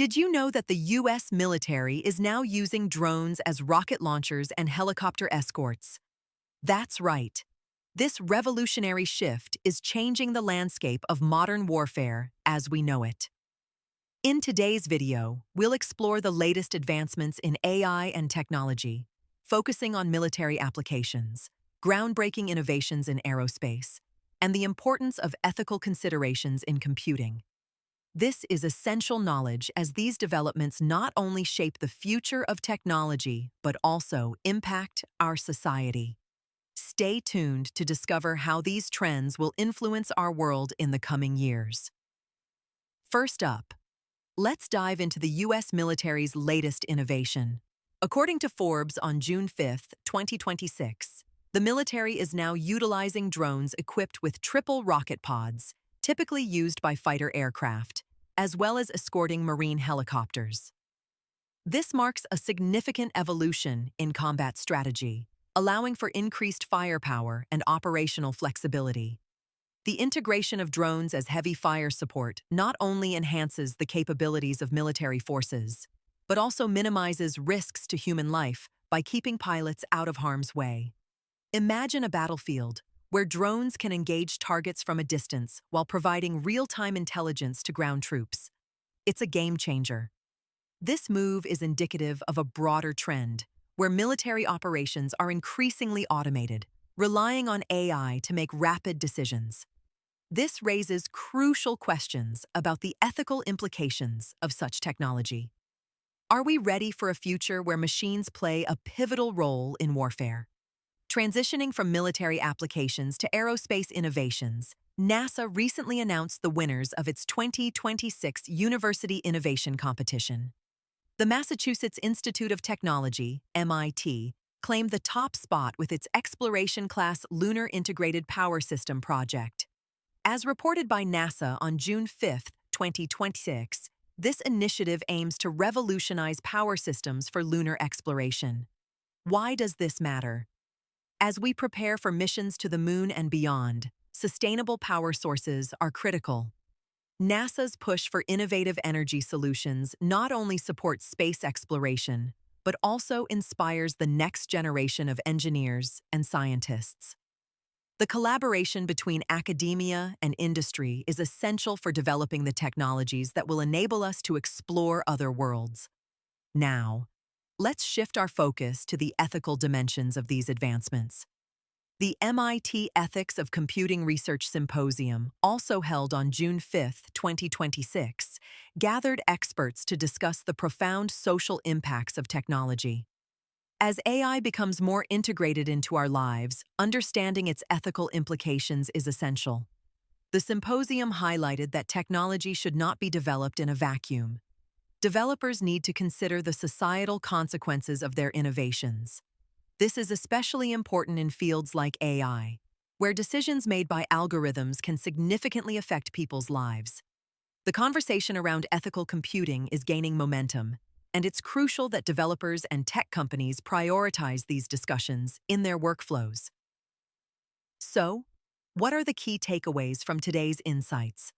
Did you know that the U.S. military is now using drones as rocket launchers and helicopter escorts? That's right. This revolutionary shift is changing the landscape of modern warfare as we know it. In today's video, we'll explore the latest advancements in AI and technology, focusing on military applications, groundbreaking innovations in aerospace, and the importance of ethical considerations in computing. This is essential knowledge as these developments not only shape the future of technology, but also impact our society. Stay tuned to discover how these trends will influence our world in the coming years. First up, let's dive into the U.S. military's latest innovation. According to Forbes on June 5, 2026, the military is now utilizing drones equipped with triple rocket pods, typically used by fighter aircraft, as well as escorting marine helicopters. This marks a significant evolution in combat strategy, allowing for increased firepower and operational flexibility. The integration of drones as heavy fire support not only enhances the capabilities of military forces, but also minimizes risks to human life by keeping pilots out of harm's way. Imagine a battlefield where drones can engage targets from a distance while providing real-time intelligence to ground troops. It's a game changer. This move is indicative of a broader trend, where military operations are increasingly automated, relying on AI to make rapid decisions. This raises crucial questions about the ethical implications of such technology. Are we ready for a future where machines play a pivotal role in warfare? Transitioning from military applications to aerospace innovations, NASA recently announced the winners of its 2026 University Innovation Competition. The Massachusetts Institute of Technology, MIT, claimed the top spot with its Exploration-class Lunar Integrated Power System project. As reported by NASA on June 5, 2026, this initiative aims to revolutionize power systems for lunar exploration. Why does this matter? As we prepare for missions to the moon and beyond, sustainable power sources are critical. NASA's push for innovative energy solutions not only supports space exploration, but also inspires the next generation of engineers and scientists. The collaboration between academia and industry is essential for developing the technologies that will enable us to explore other worlds. Now, let's shift our focus to the ethical dimensions of these advancements. The MIT Ethics of Computing Research Symposium, also held on June 5, 2026, gathered experts to discuss the profound social impacts of technology. As AI becomes more integrated into our lives, understanding its ethical implications is essential. The symposium highlighted that technology should not be developed in a vacuum. Developers need to consider the societal consequences of their innovations. This is especially important in fields like AI, where decisions made by algorithms can significantly affect people's lives. The conversation around ethical computing is gaining momentum, and it's crucial that developers and tech companies prioritize these discussions in their workflows. So, what are the key takeaways from today's insights?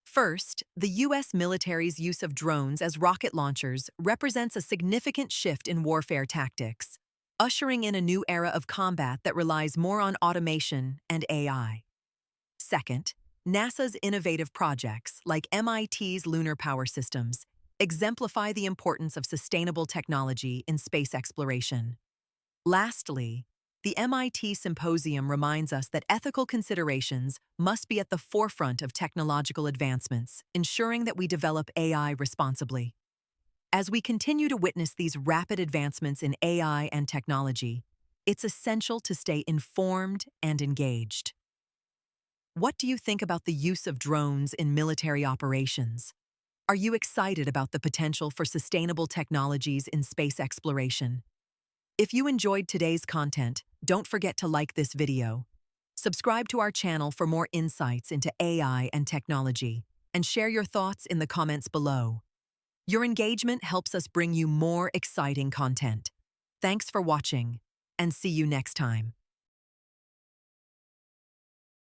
First, the U.S. military's use of drones as rocket launchers represents a significant shift in warfare tactics, ushering in a new era of combat that relies more on automation and AI. Second, NASA's innovative projects, like MIT's lunar power systems, exemplify the importance of sustainable technology in space exploration. Lastly, the MIT Symposium reminds us that ethical considerations must be at the forefront of technological advancements, ensuring that we develop AI responsibly. As we continue to witness these rapid advancements in AI and technology, it's essential to stay informed and engaged. What do you think about the use of drones in military operations? Are you excited about the potential for sustainable technologies in space exploration? If you enjoyed today's content, don't forget to like this video. Subscribe to our channel for more insights into AI and technology, and share your thoughts in the comments below. Your engagement helps us bring you more exciting content. Thanks for watching, and see you next time.